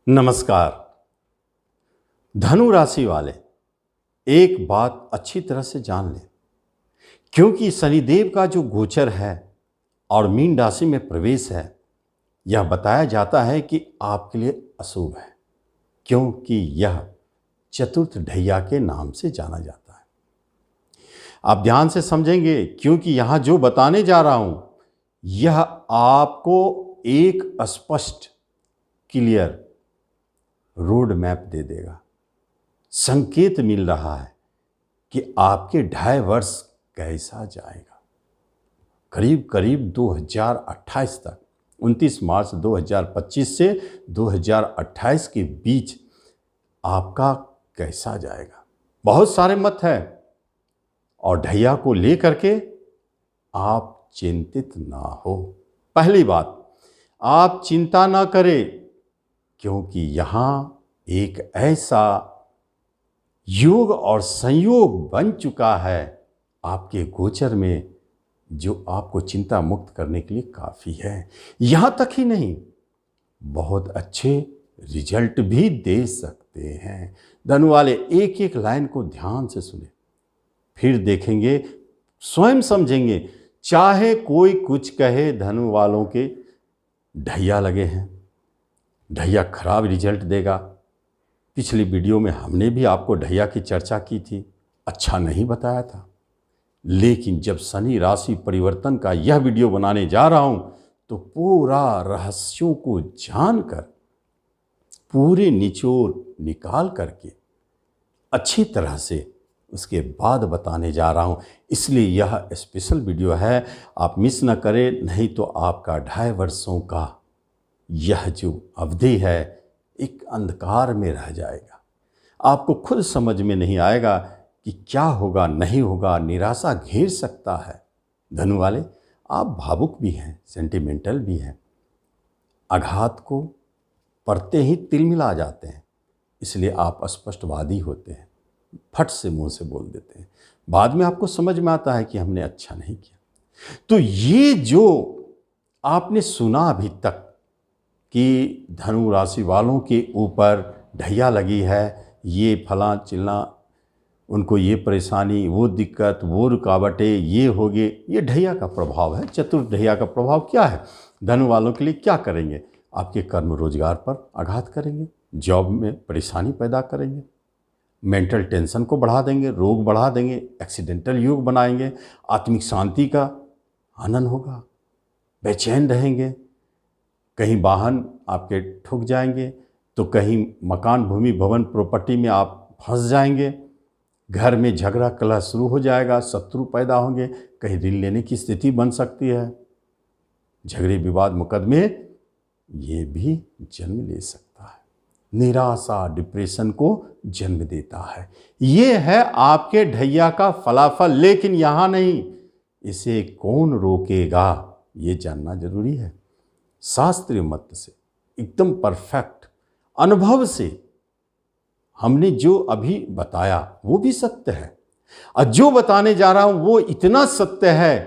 नमस्कार। धनु राशि वाले एक बात अच्छी तरह से जान लें, क्योंकि शनिदेव का जो गोचर है और मीन राशि में प्रवेश है, यह बताया जाता है कि आपके लिए अशुभ है, क्योंकि यह चतुर्थ ढैया के नाम से जाना जाता है। आप ध्यान से समझेंगे, क्योंकि यहाँ जो बताने जा रहा हूँ यह आपको एक स्पष्ट क्लियर रोड मैप दे देगा। संकेत मिल रहा है कि आपके 2.5 वर्ष कैसा जाएगा। करीब करीब 2028 तक, 29 मार्च 2025 से 2028 के बीच आपका कैसा जाएगा। बहुत सारे मत हैं और ढैया को लेकर के आप चिंतित ना हो। पहली बात, आप चिंता ना करें, क्योंकि यहाँ एक ऐसा योग और संयोग बन चुका है आपके गोचर में, जो आपको चिंता मुक्त करने के लिए काफ़ी है। यहाँ तक ही नहीं, बहुत अच्छे रिजल्ट भी दे सकते हैं। धनु वाले एक एक लाइन को ध्यान से सुने, फिर देखेंगे, स्वयं समझेंगे। चाहे कोई कुछ कहे, धनु वालों के ढैया लगे हैं, ढैया खराब रिजल्ट देगा। पिछली वीडियो में हमने भी आपको ढैया की चर्चा की थी, अच्छा नहीं बताया था। लेकिन जब शनि राशि परिवर्तन का यह वीडियो बनाने जा रहा हूं, तो पूरा रहस्यों को जानकर, पूरे निचोड़ निकाल करके अच्छी तरह से उसके बाद बताने जा रहा हूं। इसलिए यह स्पेशल वीडियो है, आप मिस न करें, नहीं तो आपका 2.5 वर्षों का यह जो अवधि है एक अंधकार में रह जाएगा। आपको खुद समझ में नहीं आएगा कि क्या होगा नहीं होगा, निराशा घेर सकता है। धनु वाले, आप भावुक भी हैं, सेंटिमेंटल भी हैं, आघात को पड़ते ही तिलमिला जाते हैं, इसलिए आप स्पष्टवादी होते हैं, फट से मुंह से बोल देते हैं। बाद में आपको समझ में आता है कि हमने अच्छा नहीं किया। तो ये जो आपने सुना अभी तक कि धनु राशि वालों के ऊपर ढैया लगी है, ये फला चिल्ला, उनको ये परेशानी, वो दिक्कत, वो रुकावटें, ये हो गए, ये ढैया का प्रभाव है। चतुर्थ ढैया का प्रभाव क्या है? धनु वालों के लिए क्या करेंगे? आपके कर्म रोजगार पर आघात करेंगे, जॉब में परेशानी पैदा करेंगे, मेंटल टेंशन को बढ़ा देंगे, रोग बढ़ा देंगे, एक्सीडेंटल योग बनाएंगे, आत्मिक शांति का हनन होगा, बेचैन रहेंगे, कहीं वाहन आपके ठुक जाएंगे, तो कहीं मकान, भूमि, भवन, प्रॉपर्टी में आप फंस जाएंगे, घर में झगड़ा कलह शुरू हो जाएगा, शत्रु पैदा होंगे, कहीं ऋण लेने की स्थिति बन सकती है, झगड़े विवाद मुकदमे ये भी जन्म ले सकता है, निराशा डिप्रेशन को जन्म देता है। ये है आपके ढैया का फलाफल। लेकिन यहाँ नहीं, इसे कौन रोकेगा ये जानना जरूरी है। शास्त्रीय मत से एकदम परफेक्ट अनुभव से हमने जो अभी बताया वो भी सत्य है, और जो बताने जा रहा हूं वो इतना सत्य है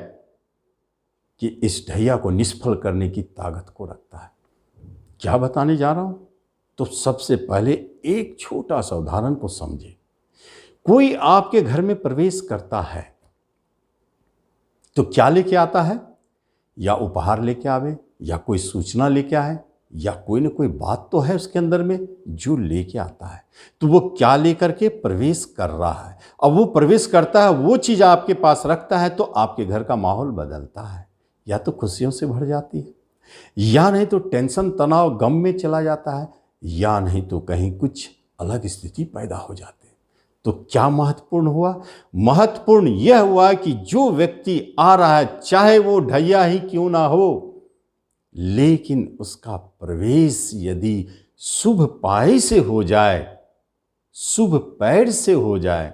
कि इस ढैया को निष्फल करने की ताकत को रखता है। क्या बताने जा रहा हूं? तो सबसे पहले एक छोटा सा उदाहरण को समझे। कोई आपके घर में प्रवेश करता है तो क्या लेके आता है? या उपहार लेके आवे, या कोई सूचना लेके आए, या कोई ना कोई बात तो है उसके अंदर में जो लेके आता है। तो वो क्या लेकर के प्रवेश कर रहा है? अब वो प्रवेश करता है, वो चीज़ आपके पास रखता है, तो आपके घर का माहौल बदलता है। या तो खुशियों से भर जाती है, या नहीं तो टेंशन, तनाव, गम में चला जाता है, या नहीं तो कहीं कुछ अलग स्थिति पैदा हो जाती है। तो क्या महत्वपूर्ण हुआ? महत्वपूर्ण यह हुआ कि जो व्यक्ति आ रहा है, चाहे वो ढैया ही क्यों ना हो, लेकिन उसका प्रवेश यदि शुभ पाई से हो जाए, शुभ पैर से हो जाए,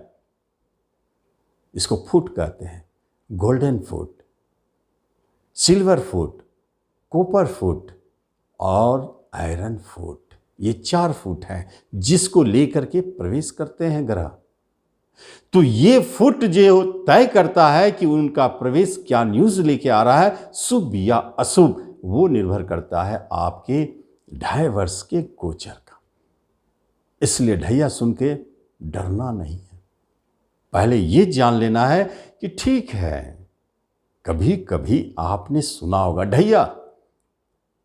इसको फुट कहते हैं, golden foot, silver foot, copper foot और आयरन फुट, ये 4 फुट हैं जिसको लेकर के प्रवेश करते हैं ग्रह। तो ये फुट जो तय करता है कि उनका प्रवेश क्या न्यूज लेके आ रहा है, शुभ या अशुभ, वो निर्भर करता है आपके 2.5 वर्ष के गोचर का। इसलिए ढैया सुन के डरना नहीं है। पहले ये जान लेना है कि ठीक है, कभी कभी आपने सुना होगा ढैया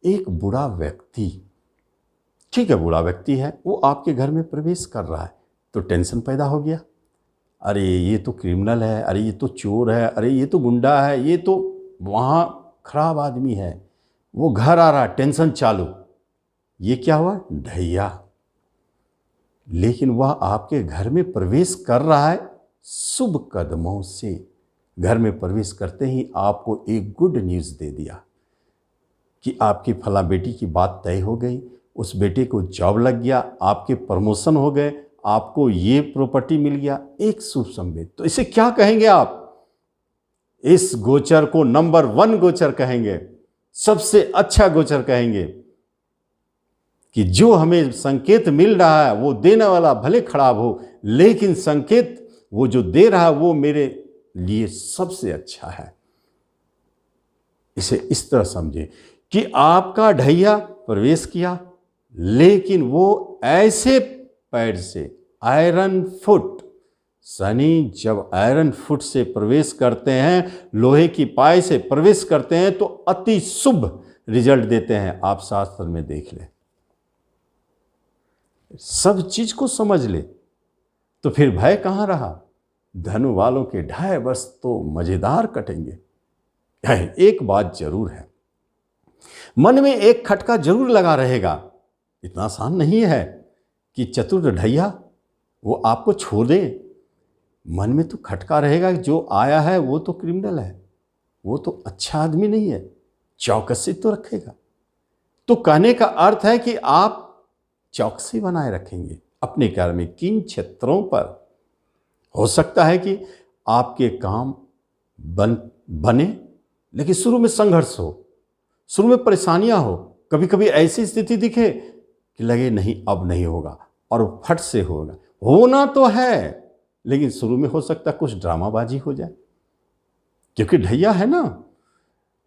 एक बुरा व्यक्ति, ठीक है बुरा व्यक्ति है, वो आपके घर में प्रवेश कर रहा है तो टेंशन पैदा हो गया, अरे ये तो क्रिमिनल है, अरे ये तो चोर है, अरे ये तो गुंडा है, ये तो वहाँ खराब आदमी है, वो घर आ रहा, टेंशन चालू। ये क्या हुआ? ढैया। लेकिन वह आपके घर में प्रवेश कर रहा है शुभ कदमों से। घर में प्रवेश करते ही आपको एक गुड न्यूज़ दे दिया कि आपकी फला बेटी की बात तय हो गई, उस बेटे को जॉब लग गया, आपके प्रमोशन हो गए, आपको ये प्रॉपर्टी मिल गया, एक शुभ संकेत। तो इसे क्या कहेंगे आप? इस गोचर को नंबर 1 गोचर कहेंगे, सबसे अच्छा गोचर कहेंगे कि जो हमें संकेत मिल रहा है वो देने वाला भले खराब हो, लेकिन संकेत वो जो दे रहा है वो मेरे लिए सबसे अच्छा है। इसे इस तरह समझे कि आपका ढैया प्रवेश किया, लेकिन वो ऐसे पैर से, आयरन फुट, शनि जब आयरन फुट से प्रवेश करते हैं, लोहे की पाय से प्रवेश करते हैं तो अति शुभ रिजल्ट देते हैं। आप शास्त्र में देख ले, सब चीज को समझ ले तो फिर भय कहां रहा? धनु वालों के 2.5 वर्ष तो मजेदार कटेंगे। एक बात जरूर है, मन में एक खटका जरूर लगा रहेगा, इतना आसान नहीं है कि चतुर ढैया वो आपको छोड़ दे। मन में तो खटका रहेगा, जो आया है वो तो क्रिमिनल है, वो तो अच्छा आदमी नहीं है, चौकसी तो रखेगा। तो कहने का अर्थ है कि आप चौकसी बनाए रखेंगे अपने कार्य में। किन क्षेत्रों पर हो सकता है कि आपके काम बने, लेकिन शुरू में संघर्ष हो, शुरू में परेशानियां हो, कभी कभी ऐसी स्थिति दिखे कि लगे नहीं अब नहीं होगा, और फट से होगा। होना तो है, लेकिन शुरू में हो सकता है कुछ ड्रामाबाजी हो जाए, क्योंकि ढैया है ना,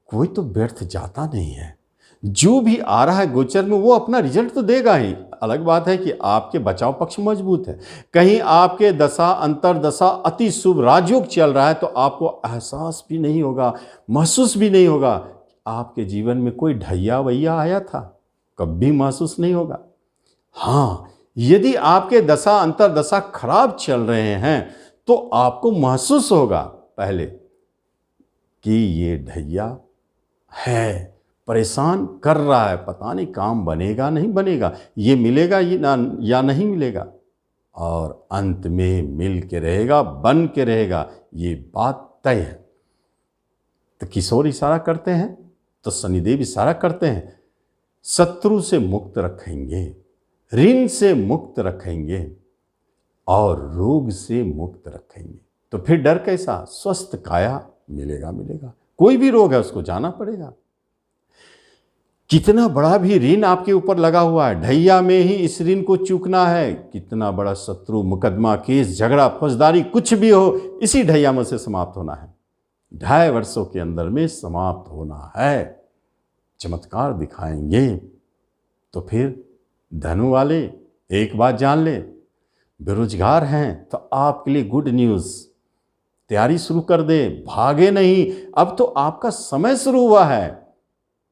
कोई तो व्यर्थ जाता नहीं है। जो भी आ रहा है गोचर में वो अपना रिजल्ट तो देगा ही। अलग बात है कि आपके बचाव पक्ष मजबूत है, कहीं आपके दशा अंतरदशा अति शुभ राजयोग चल रहा है तो आपको एहसास भी नहीं होगा, महसूस भी नहीं होगा आपके जीवन में कोई ढैया वैया आया था, कभी महसूस नहीं होगा। हाँ, यदि आपके दशा अंतरदशा खराब चल रहे हैं तो आपको महसूस होगा पहले कि ये ढैया है, परेशान कर रहा है, पता नहीं काम बनेगा नहीं बनेगा, ये मिलेगा या नहीं मिलेगा, और अंत में मिल के रहेगा, बन के रहेगा, ये बात तय है। तो किशोर इशारा करते हैं तो शनिदेव इशारा करते हैं, शत्रु से मुक्त रखेंगे, ऋण से मुक्त रखेंगे और रोग से मुक्त रखेंगे। तो फिर डर कैसा? स्वस्थ काया मिलेगा। कोई भी रोग है उसको जाना पड़ेगा। कितना बड़ा भी ऋण आपके ऊपर लगा हुआ है, ढैया में ही इस ऋण को चूकना है। कितना बड़ा शत्रु, मुकदमा, केस, झगड़ा, फौजदारी कुछ भी हो, इसी ढैया में से समाप्त होना है। 2.5 वर्षों के अंदर में समाप्त होना है। चमत्कार दिखाएंगे। तो फिर धनु वाले एक बात जान ले, बेरोजगार हैं तो आपके लिए गुड न्यूज़, तैयारी शुरू कर दे, भागे नहीं, अब तो आपका समय शुरू हुआ है।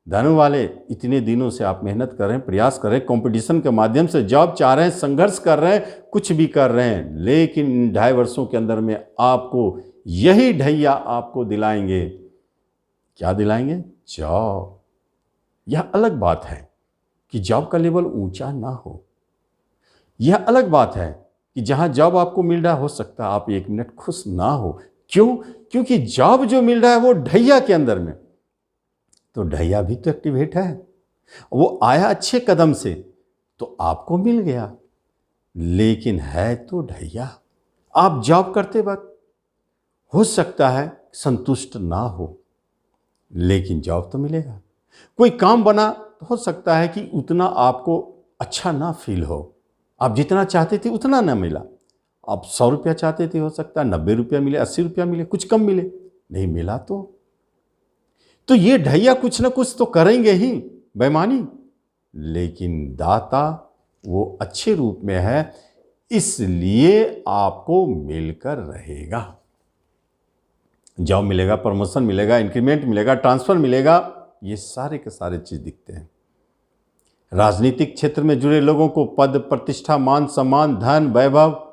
धनु वाले, इतने दिनों से आप मेहनत कर रहे हैं, प्रयास कर रहे हैं, कंपटीशन के माध्यम से जॉब चाह रहे हैं, संघर्ष कर रहे हैं, कुछ भी कर रहे हैं, लेकिन इन 2.5 वर्षों के अंदर में आपको यही ढैया आपको दिलाएंगे। क्या दिलाएंगे? जॉब। यह अलग बात है कि जॉब का लेवल ऊंचा ना हो। यह अलग बात है कि जहां जॉब आपको मिल रहा है, हो सकता है आप 1 मिनट खुश ना हो। क्यों? क्योंकि जॉब जो मिल रहा है वो ढैया के अंदर में, तो ढैया भी तो एक्टिवेट है, वो आया अच्छे कदम से तो आपको मिल गया, लेकिन है तो ढैया। आप जॉब करते वक्त हो सकता है संतुष्ट ना हो, लेकिन जॉब तो मिलेगा। कोई काम बना तो हो सकता है कि उतना आपको अच्छा ना फील हो, आप जितना चाहते थे उतना ना मिला। आप 100 रुपया चाहते थे, हो सकता है 90 रुपया मिले, 80 रुपया मिले, कुछ कम मिले, नहीं मिला तो ये ढैया कुछ ना कुछ तो करेंगे ही बेईमानी, लेकिन दाता वो अच्छे रूप में है, इसलिए आपको मिलकर रहेगा। जॉब मिलेगा, प्रमोशन मिलेगा, इंक्रीमेंट मिलेगा, ट्रांसफर मिलेगा, ये सारे के सारे चीज़ दिखते हैं। राजनीतिक क्षेत्र में जुड़े लोगों को पद, प्रतिष्ठा, मान सम्मान, धन, वैभव,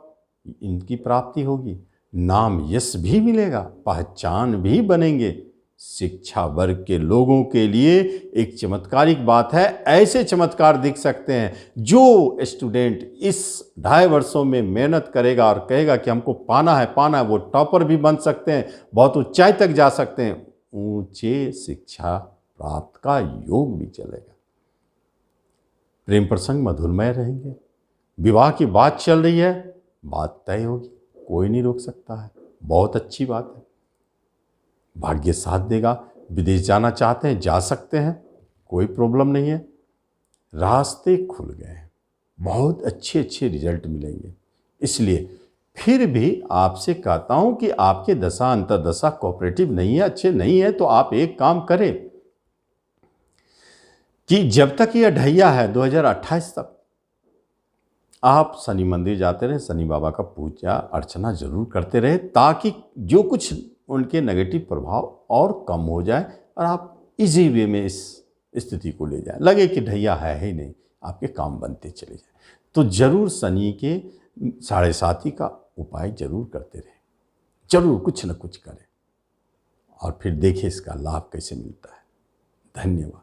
इनकी प्राप्ति होगी। नाम यश भी मिलेगा, पहचान भी बनेंगे। शिक्षा वर्ग के लोगों के लिए एक चमत्कारिक बात है। ऐसे चमत्कार दिख सकते हैं जो स्टूडेंट इस 2.5 वर्षों में मेहनत करेगा और कहेगा कि हमको पाना है, वो टॉपर भी बन सकते हैं, बहुत ऊंचाई तक जा सकते हैं, ऊंचे शिक्षा प्राप्त का योग भी चलेगा। प्रेम प्रसंग मधुरमय रहेंगे। विवाह की बात चल रही है, बात तय होगी, कोई नहीं रोक सकता है। बहुत अच्छी बात है, भाग्य साथ देगा। विदेश जाना चाहते हैं, जा सकते हैं, कोई प्रॉब्लम नहीं है। रास्ते खुल गए हैं, बहुत अच्छे अच्छे रिजल्ट मिलेंगे। इसलिए फिर भी आपसे कहता हूं कि आपके दशा अंतर्दशा कोऑपरेटिव नहीं है, अच्छे नहीं है, तो आप एक काम करें कि जब तक यह ढैया है 2028 तक आप शनि मंदिर जाते रहे, शनि बाबा का पूजा अर्चना जरूर करते रहे, ताकि जो कुछ उनके नेगेटिव प्रभाव और कम हो जाए और आप इजी वे में इस स्थिति को ले जाए। लगे कि ढैया है ही नहीं, आपके काम बनते चले जाए। तो जरूर शनि के 7.5 का उपाय जरूर करते रहे, जरूर कुछ न कुछ करें और फिर देखें इसका लाभ कैसे मिलता है। धन्यवाद।